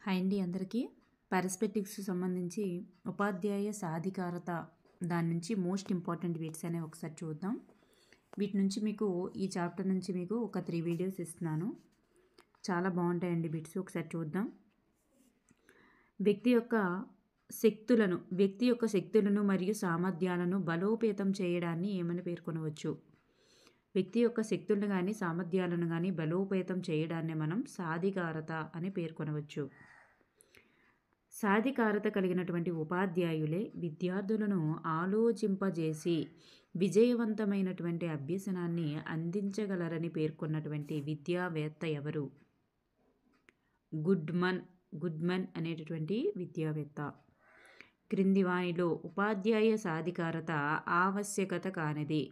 Hi అండి అందరికీ. Perspectives సంబంధించి ఉపాధ్యాయ సాధికారత దాని నుంచి మోస్ట్ ఇంపార్టెంట్ బిట్స్ అనేవి ఒకసారి చూద్దాం. వీటి నుంచి మీకు ఈ చాప్టర్ నుంచి మీకు ఒక 3 వీడియోస్ ఇస్తున్నాను. చాలా బాగుంటాయండి బిట్స్, ఒకసారి చూద్దాం. వ్యక్తి యొక్క శక్తులను మరియు సామర్థ్యాలను బలోపేతం చేయడాన్ని ఏమని పేర్కొనవచ్చు? వ్యక్తి యొక్క శక్తులను కానీ సామర్థ్యాలను కానీ బలోపేతం చేయడాన్ని మనం సాధికారత అని పేర్కొనవచ్చు. సాధికారత కలిగినటువంటి ఉపాధ్యాయులే విద్యార్థులను ఆలోచింపజేసి విజయవంతమైనటువంటి అభ్యసనాన్ని అందించగలరని పేర్కొన్నటువంటి విద్యావేత్త ఎవరు? గుడ్మన్ అనేటటువంటి విద్యావేత్త. క్రింది వానిలో ఉపాధ్యాయ సాధికారత ఆవశ్యకత కానిది.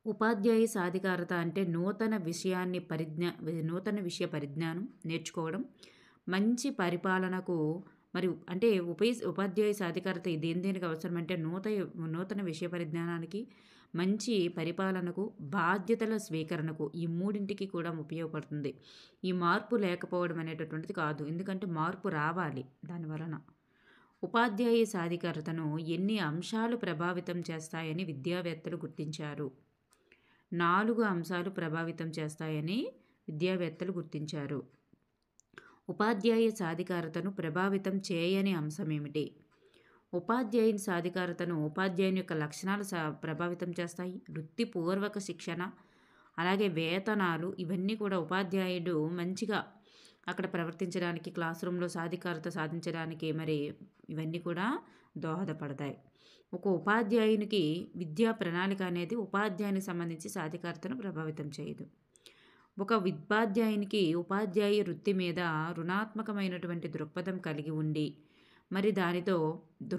ఉపాధ్యాయ సాధికారత అంటే నూతన విషయ పరిజ్ఞానం నేర్చుకోవడం, మంచి పరిపాలనకు మరియు అంటే ఉపాధ్యాయ సాధికారత దేనికి అవసరం అంటే నూతన విషయ పరిజ్ఞానానికి, మంచి పరిపాలనకు, బాధ్యతల స్వీకరణకు, ఈ మూడింటికి కూడా ఉపయోగపడుతుంది. ఈ మార్పు లేకపోవడం అనేటటువంటిది కాదు, ఎందుకంటే మార్పు రావాలి దానివలన. ఉపాధ్యాయ సాధికారతను ఎన్ని అంశాలు ప్రభావితం చేస్తాయని విద్యావేత్తలు గుర్తించారు? 4 అంశాలు ప్రభావితం చేస్తాయని విద్యావేత్తలు గుర్తించారు. ఉపాధ్యాయ సాధికారతను ప్రభావితం చేయని అంశం ఏమిటి? ఉపాధ్యాయుని సాధికారతను ఉపాధ్యాయుని యొక్క లక్షణాలు ప్రభావితం చేస్తాయి. వృత్తిపూర్వక శిక్షణ, అలాగే వేతనాలు, ఇవన్నీ కూడా ఉపాధ్యాయుడు మంచిగా అక్కడ ప్రవర్తించడానికి, క్లాస్ రూమ్లో సాధికారత సాధించడానికి మరి ఇవన్నీ కూడా దోహదపడతాయి. ఒక ఉపాధ్యాయునికి విద్యా ప్రణాళిక అనేది ఉపాధ్యాయునికి సంబంధించి సాధికారతను ప్రభావితం చేయదు. ఒక ఉపాధ్యాయునికి ఉపాధ్యాయ వృత్తి మీద రుణాత్మకమైనటువంటి దృక్పథం కలిగి ఉండి, మరి దానితో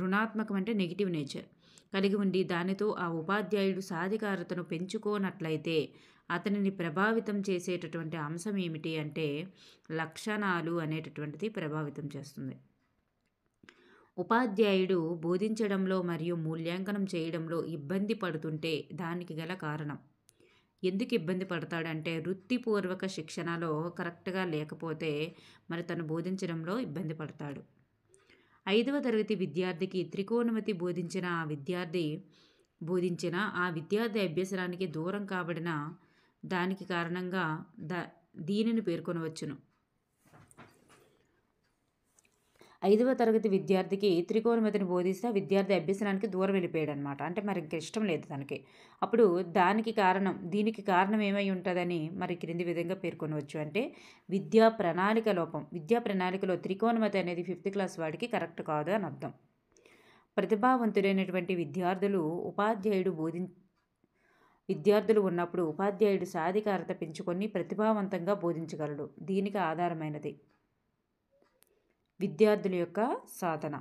రుణాత్మకం అంటే నెగిటివ్ నేచర్ కలిగి ఉండి, దానితో ఆ ఉపాధ్యాయుడు సాధికారతను పెంచుకోనట్లయితే అతనిని ప్రభావితం చేసేటటువంటి అంశం ఏమిటి అంటే లక్షణాలు అనేటటువంటిది ప్రభావితం చేస్తుంది. ఉపాధ్యాయుడు బోధించడంలో మరియు మూల్యాంకనం చేయడంలో ఇబ్బంది పడుతుంటే దానికి గల కారణం. ఎందుకు ఇబ్బంది పడతాడంటే వృత్తిపూర్వక శిక్షణలో కరెక్ట్గా లేకపోతే మరి తను బోధించడంలో ఇబ్బంది పడతాడు. 5వ తరగతి విద్యార్థికి త్రికోణమితి బోధించిన ఆ విద్యార్థి అభ్యసనానికి దూరం కాబడిన దానికి కారణంగా దీనిని పేర్కొనవచ్చును. 5వ తరగతి విద్యార్థికి త్రికోణమితిని బోధిస్తే విద్యార్థి అభ్యసనానికి దూరం వెళ్ళిపోయాడు అనమాట. అంటే మరి ఇంక ఇష్టం లేదు తనకి. అప్పుడు దీనికి కారణం ఏమై ఉంటుందని మరి క్రింది విధంగా పేర్కొనవచ్చు అంటే విద్యా ప్రణాళిక లోపం. విద్యా ప్రణాళికలో త్రికోణమితి అనేది 5th క్లాస్ వాడికి కరెక్ట్ కాదు అని అర్థం. ప్రతిభావంతులైనటువంటి విద్యార్థులు ఉన్నప్పుడు ఉపాధ్యాయుడు సాధికారత పెంచుకొని ప్రతిభావంతంగా బోధించగలడు. దీనికి ఆధారమైనది విద్యార్థుల యొక్క సాధన.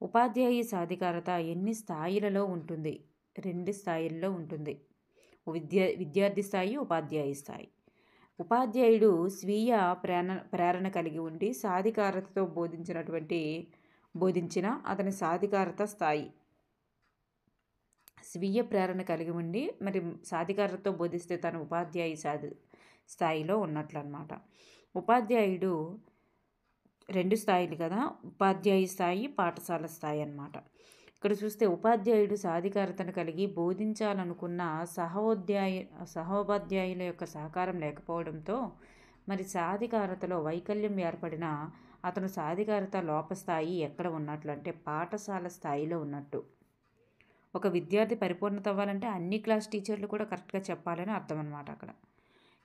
ఉపాధ్యాయ సాధికారత ఎన్ని స్థాయిలలో ఉంటుంది? 2 స్థాయిల్లో ఉంటుంది. విద్యార్థి స్థాయి, ఉపాధ్యాయ స్థాయి. ఉపాధ్యాయుడు స్వీయ ప్రేరణ కలిగి ఉండి సాధికారతతో బోధించిన అతని సాధికారత స్థాయి. స్వీయ ప్రేరణ కలిగి ఉండి మరి సాధికారతతో బోధిస్తే తను ఉపాధ్యాయ స్థాయిలో ఉన్నట్లు అన్నమాట. ఉపాధ్యాయుడు 2 స్థాయిలు కదా, ఉపాధ్యాయ స్థాయి, పాఠశాల స్థాయి అన్నమాట. ఇక్కడ చూస్తే ఉపాధ్యాయుడు సాధికారతను కలిగి బోధించాలనుకున్న సహోపాధ్యాయుల యొక్క సహకారం లేకపోవడంతో మరి సాధికారతలో వైకల్యం ఏర్పడిన అతను సాధికారత లోపస్థాయి ఎక్కడ ఉన్నట్లు అంటే పాఠశాల స్థాయిలో ఉన్నట్టు. ఒక విద్యార్థి పరిపూర్ణత అవ్వాలంటే అన్ని క్లాస్ టీచర్లు కూడా కరెక్ట్గా చెప్పాలని అర్థం అన్నమాట అక్కడ.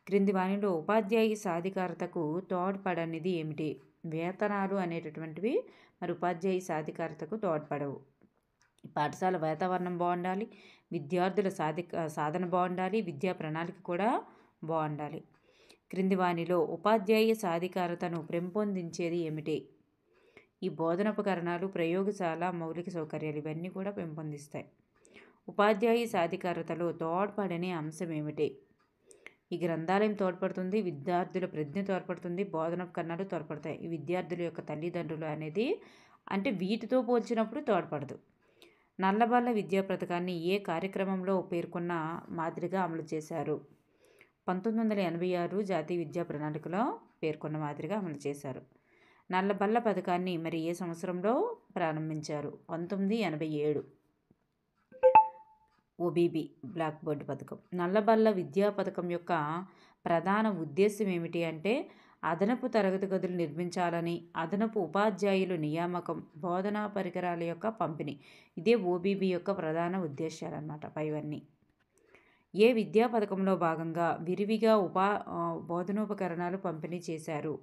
క్రింది వానిలో ఉపాధ్యాయ సాధికారతకు తోడ్పడనిది ఏమిటి? వేతనాలు అనేటటువంటివి మరి ఉపాధ్యాయ సాధికారతకు తోడ్పడవు. పాఠశాల వాతావరణం బాగుండాలి, విద్యార్థుల సాధన బాగుండాలి, విద్యా ప్రణాళిక కూడా బాగుండాలి. క్రింది వానిలో ఉపాధ్యాయ సాధికారతను పెంపొందించేది ఏమిటి? ఈ బోధనోపకరణాలు, ప్రయోగశాల, మౌలిక సౌకర్యాలు ఇవన్నీ కూడా పెంపొందిస్తాయి. ఉపాధ్యాయ సాధికారతలో తోడ్పడని అంశం ఏమిటి? ఈ గ్రంథాలయం తోడ్పడుతుంది, విద్యార్థుల ప్రజ్ఞ తోడ్పడుతుంది, బోధనోపకరణాలు తోడ్పడతాయి. ఈ విద్యార్థుల యొక్క తల్లిదండ్రులు అనేది అంటే వీటితో పోల్చినప్పుడు తోడ్పడదు. నల్లబల్ల విద్యా పథకాన్ని ఏ కార్యక్రమంలో పేర్కొన్న మాదిరిగా అమలు చేశారు? 1986 జాతీయ విద్యా ప్రణాళికలో పేర్కొన్న మాదిరిగా అమలు చేశారు. నల్లబల్ల పథకాన్ని మరి ఏ సంవత్సరంలో ప్రారంభించారు? 1987. ఓబీబీ బ్లాక్ బోర్డ్ పథకం. నల్లబల్ల విద్యా పథకం యొక్క ప్రధాన ఉద్దేశం ఏమిటి అంటే అదనపు తరగతి గదులు నిర్మించాలని, అదనపు ఉపాధ్యాయులు నియామకం, బోధనా పరికరాల యొక్క పంపిణీ. ఇదే ఓబీబీ యొక్క ప్రధాన ఉద్దేశాలన్నమాట పైవన్నీ. ఏ విద్యా పథకంలో భాగంగా విరివిగా బోధనోపకరణాలు పంపిణీ చేశారు?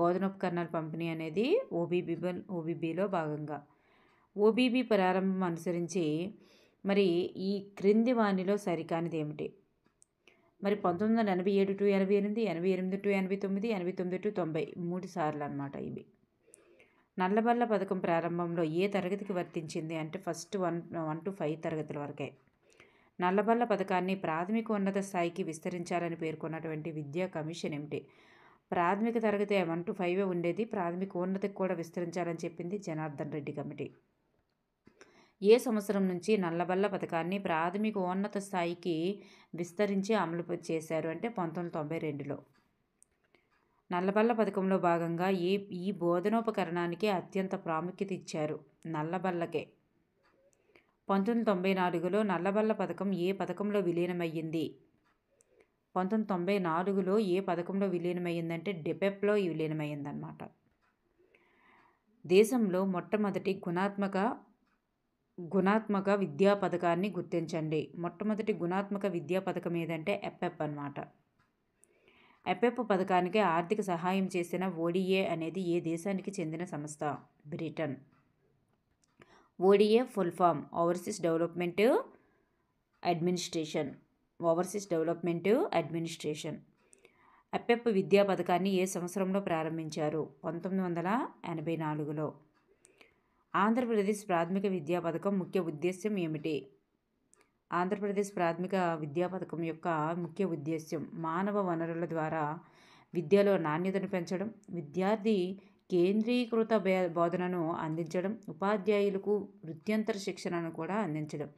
బోధనోపకరణాల పంపిణీ అనేది ఓబీబీలో భాగంగా. ఓబీబీ ప్రారంభం అనుసరించి మరి ఈ క్రింది వానిలో సరికానిది ఏమిటి? మరి 1987 టు 88, 88 టు 89, 89 టు 90 3 సార్లు అనమాట ఇవి. నల్లబల్ల పథకం ప్రారంభంలో ఏ తరగతికి వర్తించింది అంటే ఫస్ట్ 1 టు 5 తరగతుల వరకే. నల్లబల్ల పథకాన్ని ప్రాథమిక ఉన్నత స్థాయికి విస్తరించాలని పేర్కొన్నటువంటి విద్యా కమిషన్ ఏమిటి? ప్రాథమిక తరగతి 1 టు 5 ఉండేది, ప్రాథమిక ఉన్నతికి కూడా విస్తరించాలని చెప్పింది జనార్దన్ రెడ్డి కమిటీ. ఏ సంవత్సరం నుంచి నల్లబల్ల పథకాన్ని ప్రాథమికోన్నత స్థాయికి విస్తరించి అమలు చేశారు అంటే 1992లో. నల్లబల్ల పథకంలో భాగంగా ఈ బోధనోపకరణానికి అత్యంత ప్రాముఖ్యత ఇచ్చారు నల్లబల్లకే. 1994లో నల్లబల్ల పథకం ఏ పథకంలో విలీనమయ్యింది? 1994లో ఏ పథకంలో విలీనమయ్యిందంటే డెపెప్లో విలీనమయ్యిందన్నమాట. దేశంలో మొట్టమొదటి గుణాత్మక విద్యా పథకాన్ని గుర్తించండి. మొట్టమొదటి గుణాత్మక విద్యా పథకం ఏదంటే ఎప్పెప్ అన్నమాట. ఎప్పెప్ పథకానికి ఆర్థిక సహాయం చేసిన ఓడిఏ అనేది ఏ దేశానికి చెందిన సంస్థ? Britain. ODA full form overseas development administration. ఎప్పెప్ విద్యా పథకాన్ని ఏ సంవత్సరంలో ప్రారంభించారు? 1984లో. ఆంధ్రప్రదేశ్ ప్రాథమిక విద్యా పథకం ముఖ్య ఉద్దేశ్యం ఏమిటి? ఆంధ్రప్రదేశ్ ప్రాథమిక విద్యా పథకం యొక్క ముఖ్య ఉద్దేశ్యం మానవ వనరుల ద్వారా విద్యలో నాణ్యతను పెంచడం, విద్యార్థి కేంద్రీకృత బోధనను అందించడం, ఉపాధ్యాయులకు వృత్యంతర శిక్షణను కూడా అందించడం.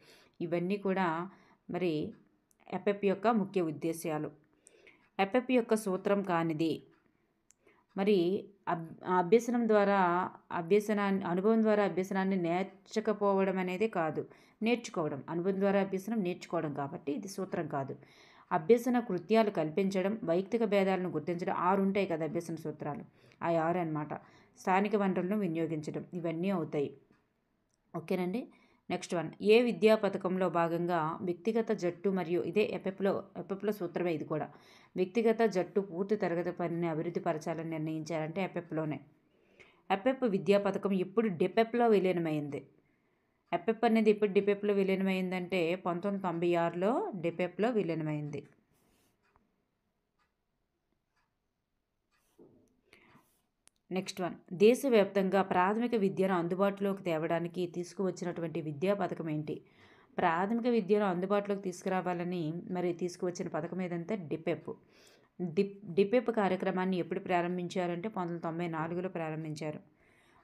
ఇవన్నీ కూడా మరి ఎప్పెప్ యొక్క ముఖ్య ఉద్దేశాలు. ఎప్పెప్ యొక్క సూత్రం కానిది మరి అనుభవం ద్వారా అభ్యసనాన్ని నేర్చకపోవడం అనేది కాదు, నేర్చుకోవడం. అనుభవం ద్వారా అభ్యసనం నేర్చుకోవడం కాబట్టి ఇది సూత్రం కాదు. అభ్యసన కృత్యాలు కల్పించడం, వైయక్తిక భేదాలను గుర్తించడం. 6 ఉంటాయి కదా అభ్యసన సూత్రాలు, ఆ 6 అన్నమాట. స్థానిక వనరులను వినియోగించడం, ఇవన్నీ అవుతాయి. ఓకేనండి. Next one. ఏ విద్యా పథకంలో భాగంగా వ్యక్తిగత జట్టు మరియు ఇదే ఎప్పెప్లో సూత్రమే ఇది కూడా. వ్యక్తిగత జట్టు పూర్తి తరగతి పనిని అభివృద్ధి పరచాలని నిర్ణయించారంటే ఎప్పెప్లోనే. ఎప్పెప్ విద్యా పథకం ఇప్పుడు డెపెప్లో విలీనమైంది. ఎప్పెప్ అనేది ఇప్పుడు డెపెప్లో విలీనమైందంటే 1996లో డెపెప్లో విలీనమైంది. Next one. దేశవ్యాప్తంగా ప్రాథమిక విద్యను అందుబాటులోకి తేవడానికి తీసుకువచ్చినటువంటి విద్యా పథకం ఏంటి? ప్రాథమిక విద్యను అందుబాటులోకి తీసుకురావాలని మరి తీసుకువచ్చిన పథకం ఏదంటే డిపెప్. డిపెప్ కార్యక్రమాన్ని ఎప్పుడు ప్రారంభించారంటే 1994లో ప్రారంభించారు.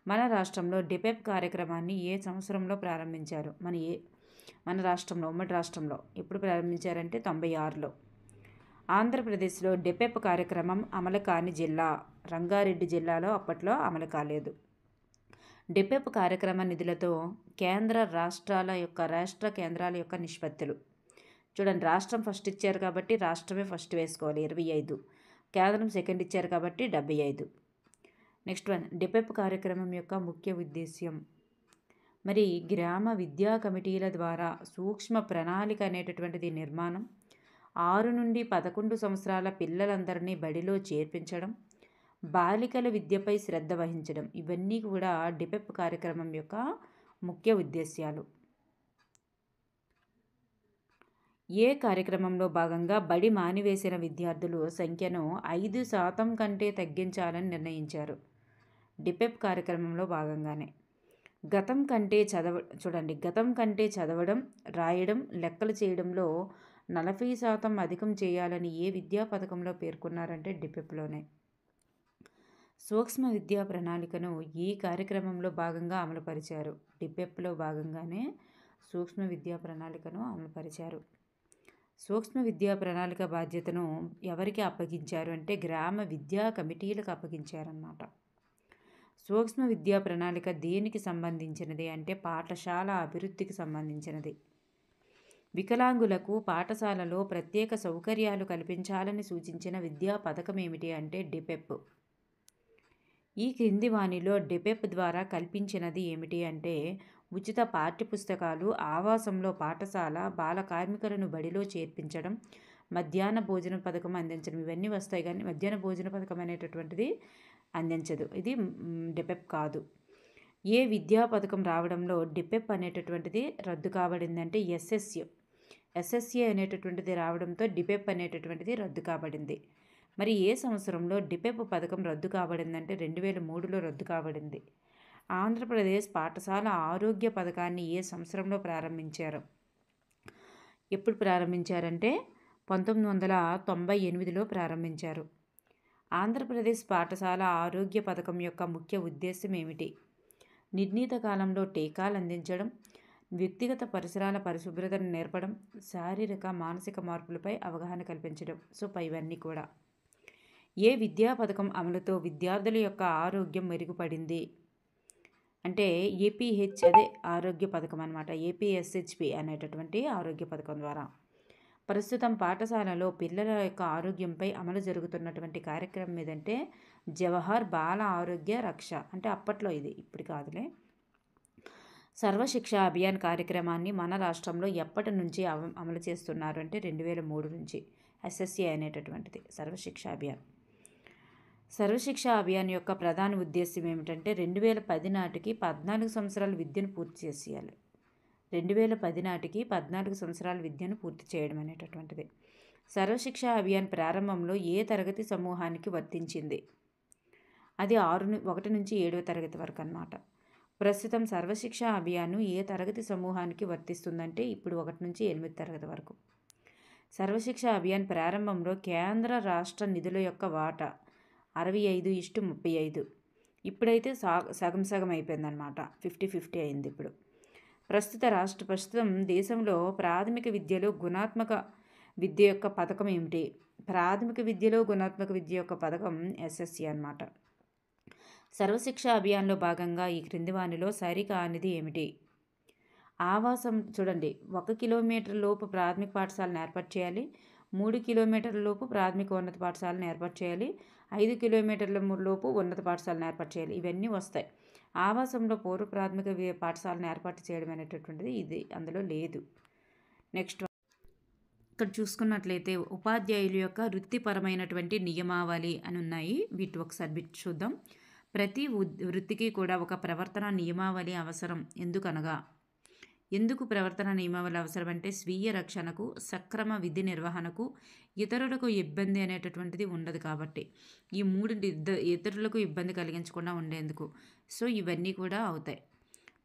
మన రాష్ట్రంలో డిపెప్ కార్యక్రమాన్ని ఏ సంవత్సరంలో ప్రారంభించారు? మన రాష్ట్రంలో, ఉమ్మడి రాష్ట్రంలో ఎప్పుడు ప్రారంభించారంటే 96లో. ఆంధ్రప్రదేశ్లో డిపెప్ కార్యక్రమం అమలు కాని జిల్లా రంగారెడ్డి జిల్లాలో అప్పట్లో అమలు కాలేదు. డిపెప్ కార్యక్రమ నిధులతో రాష్ట్ర కేంద్రాల యొక్క నిష్పత్తులు చూడండి. రాష్ట్రం ఫస్ట్ ఇచ్చారు కాబట్టి రాష్ట్రమే ఫస్ట్ వేసుకోవాలి 25, కేంద్రం సెకండ్ ఇచ్చారు కాబట్టి 75. Next one. డిపెప్ కార్యక్రమం యొక్క ముఖ్య ఉద్దేశ్యం మరి గ్రామ విద్యా కమిటీల ద్వారా సూక్ష్మ ప్రణాళిక అనేటటువంటిది నిర్మాణం, 6 నుండి 11 సంవత్సరాల పిల్లలందరినీ బడిలో చేర్పించడం, బాలికల విద్యపై శ్రద్ధ వహించడం. ఇవన్నీ కూడా డిపెప్ కార్యక్రమం యొక్క ముఖ్య ఉద్దేశ్యాలు. ఏ కార్యక్రమంలో భాగంగా బడి మానివేసిన విద్యార్థుల సంఖ్యను 5% కంటే తగ్గించాలని నిర్ణయించారు? డిపెప్ కార్యక్రమంలో భాగంగానే. గతం కంటే చదవడం, రాయడం, లెక్కలు చేయడంలో 40% అధికం చేయాలని ఏ విద్యా పథకంలో పేర్కొన్నారంటే డిపెప్లోనే. సూక్ష్మ విద్యా ప్రణాళికను ఈ కార్యక్రమంలో భాగంగా అమలుపరిచారు. డిపెప్లో భాగంగానే సూక్ష్మ విద్యా ప్రణాళికను అమలుపరిచారు. సూక్ష్మ విద్యా ప్రణాళిక బాధ్యతను ఎవరికి అప్పగించారు అంటే గ్రామ విద్యా కమిటీలకు అప్పగించారన్నమాట. సూక్ష్మ విద్యా ప్రణాళిక దేనికి సంబంధించినది అంటే పాఠశాల అభివృద్ధికి సంబంధించినది. వికలాంగులకు పాఠశాలలో ప్రత్యేక సౌకర్యాలు కల్పించాలని సూచించిన విద్యా పథకం ఏమిటి అంటే డిపెప్. ఈ క్రింది వానిలో డిపెప్ ద్వారా కల్పించినది ఏమిటి అంటే ఉచిత పాఠ్యపుస్తకాలు, ఆవాసంలో పాఠశాల, బాల కార్మికులను బడిలో చేర్పించడం, మధ్యాహ్న భోజన పథకం అందించడం. ఇవన్నీ వస్తాయి కానీ మధ్యాహ్న భోజన పథకం అనేటటువంటిది అందించదు. ఇది డిపెప్ కాదు. ఏ విద్యా పథకం రావడంలో డిపెప్ అనేటటువంటిది రద్దు కాబడిందంటే ఎస్ఎస్ఏ అనేటటువంటిది రావడంతో డిపెప్ అనేటటువంటిది రద్దు కాబడింది. మరి ఏ సంవత్సరంలో డిపెప్ పథకం రద్దు కాబడిందంటే 2003లో రద్దు కాబడింది. ఆంధ్రప్రదేశ్ పాఠశాల ఆరోగ్య పథకాన్ని ఏ సంవత్సరంలో ప్రారంభించారు? ఎప్పుడు ప్రారంభించారంటే 1998లో ప్రారంభించారు. ఆంధ్రప్రదేశ్ పాఠశాల ఆరోగ్య పథకం యొక్క ముఖ్య ఉద్దేశం ఏమిటి? నిర్ణీత కాలంలో టీకాలు అందించడం, వ్యక్తిగత పరిసరాల పరిశుభ్రతను నేర్పడం, శారీరక మానసిక మార్పులపై అవగాహన కల్పించడం. సో ఇవన్నీ కూడా ఏ విద్యా పథకం అమలుతో విద్యార్థుల యొక్క ఆరోగ్యం మెరుగుపడింది అంటే అదే ఆరోగ్య పథకం అనమాట. ఏపీఎస్హెచ్పి అనేటటువంటి ఆరోగ్య పథకం ద్వారా. ప్రస్తుతం పాఠశాలలో పిల్లల యొక్క ఆరోగ్యంపై అమలు జరుగుతున్నటువంటి కార్యక్రమం ఏదంటే జవహర్ బాల ఆరోగ్య రక్ష. అంటే అప్పట్లో ఇది, ఇప్పుడు కాదులే. సర్వశిక్ష అభియాన్ కార్యక్రమాన్ని మన రాష్ట్రంలో ఎప్పటి నుంచి అమలు చేస్తున్నారు అంటే 2003 నుంచి. ఎస్ఎస్ఏ అనేటటువంటిది సర్వశిక్ష అభియాన్. సర్వశిక్ష అభియాన్ యొక్క ప్రధాన ఉద్దేశం ఏమిటంటే 2010 నాటికి 14 సంవత్సరాల విద్యను పూర్తి చేసేయాలి. 2010 నాటికి 14 సంవత్సరాల విద్యను పూర్తి చేయడం అనేటటువంటిది. సర్వశిక్ష అభియాన్ ప్రారంభంలో ఏ తరగతి సమూహానికి వర్తించింది? అది 1 నుంచి 7వ తరగతి వరకు అన్నమాట. ప్రస్తుతం సర్వశిక్ష అభియాన్ ఏ తరగతి సమూహానికి వర్తిస్తుందంటే ఇప్పుడు 1 నుంచి 8వ తరగతి వరకు. సర్వశిక్ష అభియాన్ ప్రారంభంలో కేంద్ర రాష్ట్ర నిధుల యొక్క వాటా 65:35. ఇప్పుడైతే సగం సగం అయిపోయిందనమాట. 50-50 అయింది ఇప్పుడు. ప్రస్తుతం దేశంలో ప్రాథమిక విద్యలో గుణాత్మక విద్య యొక్క పథకం ఏమిటి? ప్రాథమిక విద్యలో గుణాత్మక విద్య యొక్క పథకం ఎస్ఎస్సి అన్నమాట. సర్వశిక్ష అభియాన్లో భాగంగా ఈ క్రింది వానిలో సరికానిది ఏమిటి? ఆవాసం చూడండి, 1 కిలోమీటర్ లోపు ప్రాథమిక పాఠశాలను ఏర్పాటు చేయాలి, 3 కిలోమీటర్ల లోపు ప్రాథమిక ఉన్నత పాఠశాలను ఏర్పాటు చేయాలి, 5 కిలోమీటర్ల లోపు ఉన్నత పాఠశాలను ఏర్పాటు చేయాలి. ఇవన్నీ వస్తాయి. ఆవాసంలో పూర్వ ప్రాథమిక పాఠశాలను ఏర్పాటు చేయడం అనేటటువంటిది ఇది అందులో లేదు. నెక్స్ట్ ఇక్కడ చూసుకున్నట్లయితే ఉపాధ్యాయుల యొక్క వృత్తిపరమైనటువంటి నియమావళి అని ఉన్నాయి. వీటి ఒకసారి చూద్దాం. ప్రతి వృత్తికి కూడా ఒక ప్రవర్తన నియమావళి అవసరం. ఎందుకు ప్రవర్తన నియమావళి అవసరం అంటే స్వీయ రక్షణకు, సక్రమ విధి నిర్వహణకు, ఇతరులకు ఇబ్బంది అనేటటువంటిది ఉండదు కాబట్టి. ఈ 3 ఇతరులకు ఇబ్బంది కలిగించకుండా ఉండేందుకు. సో ఇవన్నీ కూడా అవుతాయి.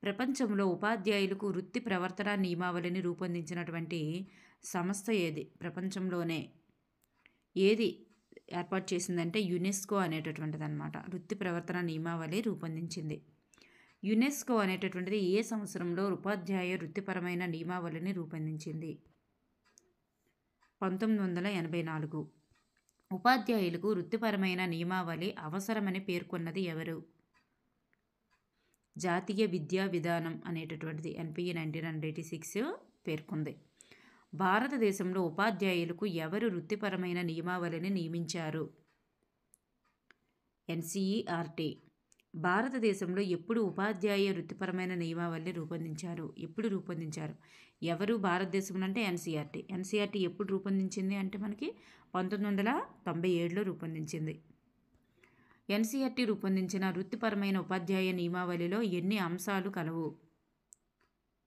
ప్రపంచంలో ఉపాధ్యాయులకు వృత్తి ప్రవర్తన నియమావళిని రూపొందించినటువంటి సంస్థ ఏది? ప్రపంచంలోనే ఏది ఏర్పాటు చేసిందంటే యునెస్కో అనేటటువంటిది అనమాట. వృత్తి ప్రవర్తన నియమావళి రూపొందించింది. యునెస్కో అనేటటువంటిది ఏ సంవత్సరంలో ఉపాధ్యాయ వృత్తిపరమైన నియమావళిని రూపొందించింది? 1984. ఉపాధ్యాయులకు వృత్తిపరమైన నియమావళి అవసరమని పేర్కొన్నది ఎవరు? జాతీయ విద్యా విధానం అనేటటువంటిది ఎన్పిఈ 1986 పేర్కొంది. భారతదేశంలో ఉపాధ్యాయులకు ఎవరు వృత్తిపరమైన నియమావళిని నియమించారు? ఎన్సిఈఆర్టీ. భారతదేశంలో ఎప్పుడు ఉపాధ్యాయ వృత్తిపరమైన నియమావళిని రూపొందించారు? ఎప్పుడు రూపొందించారు? ఎవరు భారతదేశంలో అంటే ఎన్సిఆర్టీ ఎప్పుడు రూపొందించింది అంటే మనకి 1997లో రూపొందించింది. ఎన్సిఆర్టీ రూపొందించిన వృత్తిపరమైన ఉపాధ్యాయ నియమావళిలో ఎన్ని అంశాలు కలవు?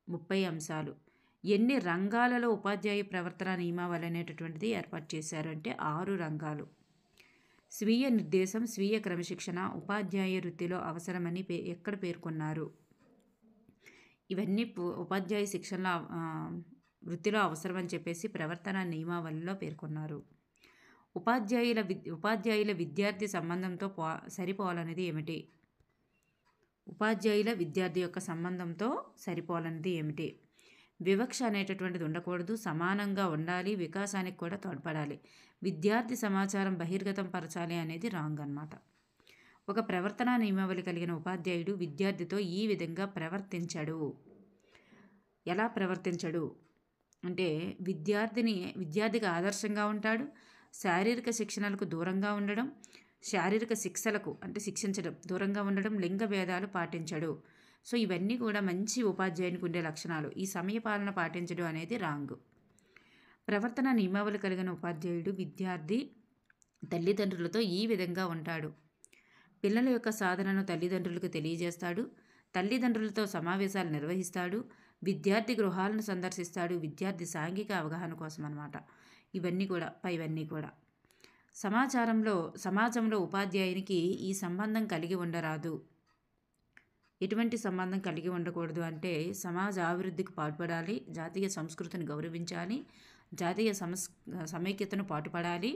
30 అంశాలు. ఎన్ని రంగాలలో ఉపాధ్యాయ ప్రవర్తన నియమావళి అనేటటువంటిది ఏర్పాటు చేశారు అంటే 6 రంగాలు. స్వీయ నిర్దేశం, స్వీయ క్రమశిక్షణ ఉపాధ్యాయ వృత్తిలో అవసరమని ఎక్కడ పేర్కొన్నారు? ఇవన్నీ ఉపాధ్యాయ శిక్షణలో వృత్తిలో అవసరమని చెప్పేసి ప్రవర్తన నియమావళిలో పేర్కొన్నారు. ఉపాధ్యాయుల విద్యార్థి సంబంధంతో సరిపోవాలనేది ఏమిటి? ఉపాధ్యాయుల విద్యార్థి యొక్క సంబంధంతో సరిపోవాలనేది ఏమిటి? వివక్ష అనేటటువంటిది ఉండకూడదు, సమానంగా ఉండాలి, వికాసానికి కూడా తోడ్పడాలి, విద్యార్థి సమాచారం బహిర్గతం పరచాలి అనేది రాంగ్ అన్నమాట. ఒక ప్రవర్తనా నియమావళి కలిగిన ఉపాధ్యాయుడు విద్యార్థితో ఈ విధంగా ప్రవర్తించడు. ఎలా ప్రవర్తించడు అంటే విద్యార్థికి ఆదర్శంగా ఉంటాడు, శారీరక శిక్షణలకు దూరంగా ఉండడం, శారీరక శిక్షలకు అంటే శిక్షించడం దూరంగా ఉండడం, లింగ భేదాలు పాటించడు. సో ఇవన్నీ కూడా మంచి ఉపాధ్యాయునికి ఉండే లక్షణాలు. ఈ సమయపాలన పాటించడం అనేది రాంగ్. ప్రవర్తన నియమావళి కలిగిన ఉపాధ్యాయుడు విద్యార్థి తల్లిదండ్రులతో ఈ విధంగా ఉంటాడు. పిల్లల యొక్క సాధనను తల్లిదండ్రులకు తెలియజేస్తాడు, తల్లిదండ్రులతో సమావేశాలు నిర్వహిస్తాడు, విద్యార్థి గృహాలను సందర్శిస్తాడు, విద్యార్థి సాంఘిక అవగాహన కోసం అన్నమాట. ఇవన్నీ కూడా సమాజంలో ఉపాధ్యాయునికి ఈ సంబంధం కలిగి ఉండరాదు. ఎటువంటి సంబంధం కలిగి ఉండకూడదు అంటే సమాజ అభివృద్ధికి పాటుపడాలి, జాతీయ సంస్కృతిని గౌరవించాలి, జాతీయ సమైక్యతను పాటుపడాలి,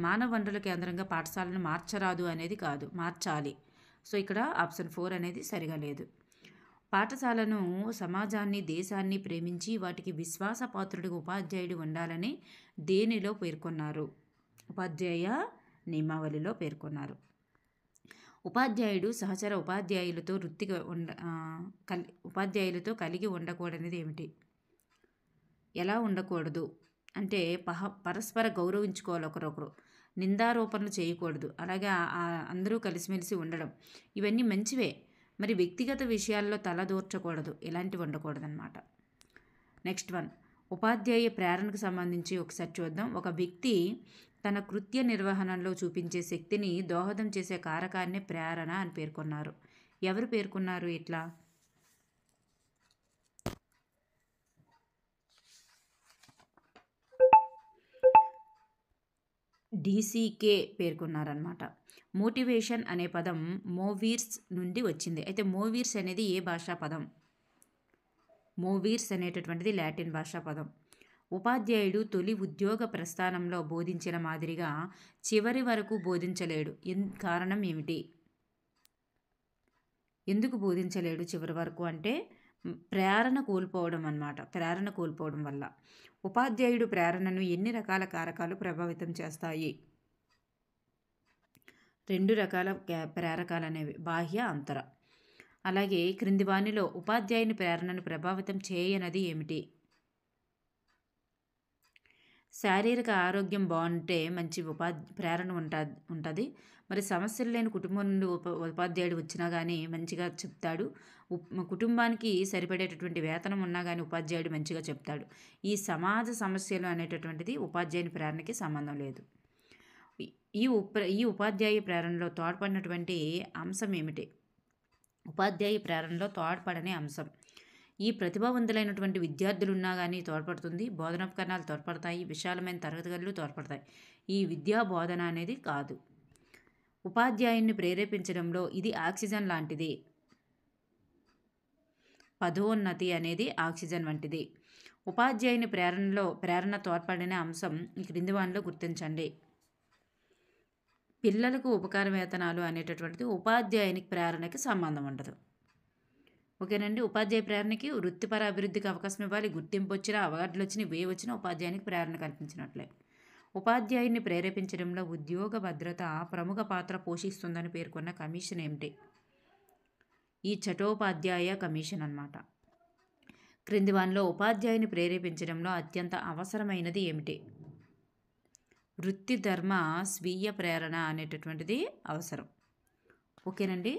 మానవ వనరుల కేంద్రంగా పాఠశాలను మార్చరాదు అనేది కాదు, మార్చాలి. సో ఇక్కడ ఆప్షన్ 4 అనేది సరిగా లేదు. పాఠశాలను, సమాజాన్ని, దేశాన్ని ప్రేమించి వాటికి విశ్వాసపాత్రుడిగా ఉపాధ్యాయుడు ఉండాలని దేనిలో పేర్కొన్నారు? ఉపాధ్యాయ నియమావళిలో పేర్కొన్నారు. ఉపాధ్యాయుడు సహచర ఉపాధ్యాయులతో కలిగి ఉండకూడనిది ఏమిటి? ఎలా ఉండకూడదు అంటే పరస్పర గౌరవించుకోవాలి, ఒకరొకరు నిందారోపణలు చేయకూడదు, అలాగే అందరూ కలిసిమెలిసి ఉండడం, ఇవన్నీ మంచివే. మరి వ్యక్తిగత విషయాల్లో తలదూర్చకూడదు, ఇలాంటివి ఉండకూడదన్నమాట. నెక్స్ట్ వన్, ఉపాధ్యాయ ప్రేరణకు సంబంధించి ఒకసారి చూద్దాం. ఒక వ్యక్తి తన కృత్య నిర్వహణలో చూపించే శక్తిని దోహదం చేసే కారకాన్ని ప్రేరణ అని పేర్కొన్నారు. ఎవరు పేర్కొన్నారు ఇట్లా? డీసీకే పేర్కొన్నారనమాట. మోటివేషన్ అనే పదం మోవీర్స్ నుండి వచ్చింది. అయితే మోవీర్స్ అనేది ఏ భాషా పదం? మోవీర్స్ అనేటటువంటిది లాటిన్ భాషా పదం. ఉపాధ్యాయుడు తొలి ఉద్యోగ ప్రస్థానంలో బోధించిన మాదిరిగా చివరి వరకు బోధించలేడు. కారణం ఏమిటి? ఎందుకు బోధించలేడు చివరి వరకు అంటే ప్రేరణ కోల్పోవడం అన్నమాట. ప్రేరణ కోల్పోవడం వల్ల. ఉపాధ్యాయుడు ప్రేరణను ఎన్ని రకాల కారకాలు ప్రభావితం చేస్తాయి? 2 రకాల ప్రేరకాలు అనేవి, బాహ్య, అంతర. అలాగే క్రింది వానిలో ఉపాధ్యాయుని ప్రేరణను ప్రభావితం చేయనది ఏమిటి? శారీరక ఆరోగ్యం బాగుంటే మంచి ప్రేరణ ఉంటుంది. మరి సమస్యలు లేని కుటుంబం నుండి ఉపాధ్యాయుడు వచ్చినా కానీ మంచిగా చెప్తాడు. కుటుంబానికి సరిపడేటటువంటి వేతనం ఉన్నా కానీ ఉపాధ్యాయుడు మంచిగా చెప్తాడు. ఈ సమాజ సమస్యలు అనేటటువంటిది ఉపాధ్యాయుని ప్రేరణకి సంబంధం లేదు. ఈ ఉపాధ్యాయ ప్రేరణలో తోడ్పడినటువంటి అంశం ఏమిటి? ఉపాధ్యాయ ప్రేరణలో తోడ్పడని అంశం, ఈ ప్రతిభావంతులైనటువంటి విద్యార్థులు ఉన్నా కానీ తోడ్పడుతుంది, బోధనోపకరణాలు తోడ్పడతాయి, విశాలమైన తరగతి గదులు తోడ్పడతాయి. ఈ విద్యా బోధన అనేది కాదు. ఉపాధ్యాయున్ని ప్రేరేపించడంలో ఇది ఆక్సిజన్ లాంటిది. పదోన్నతి అనేది ఆక్సిజన్ వంటిది. ఉపాధ్యాయుని ప్రేరణ తోడ్పడిన అంశం ఈ క్రింది వానిలో గుర్తించండి. పిల్లలకు ఉపకార వేతనాలు అనేటటువంటిది ఉపాధ్యాయునికి ప్రేరణకి సంబంధం ఉండదు. ఓకేనండి. ఉపాధ్యాయ ప్రేరణకి వృత్తిపర అభివృద్ధికి అవకాశం ఇవ్వాలి. గుర్తింపు వచ్చినా, అవార్డులు వచ్చినా, వచ్చినా ఉపాధ్యాయునికి ప్రేరణ కల్పించినట్లే. ఉపాధ్యాయుని ప్రేరేపించడంలో ఉద్యోగ భద్రత ప్రముఖ పాత్ర పోషిస్తుందని పేర్కొన్న కమిషన్ ఏమిటి? ఈ చటోపాధ్యాయ కమిషన్ అన్నమాట. క్రింది వానిలో ఉపాధ్యాయుని ప్రేరేపించడంలో అత్యంత అవసరమైనది ఏమిటి? వృత్తి ధర్మ స్వీయ ప్రేరణ అనేటటువంటిది అవసరం. ఓకేనండి.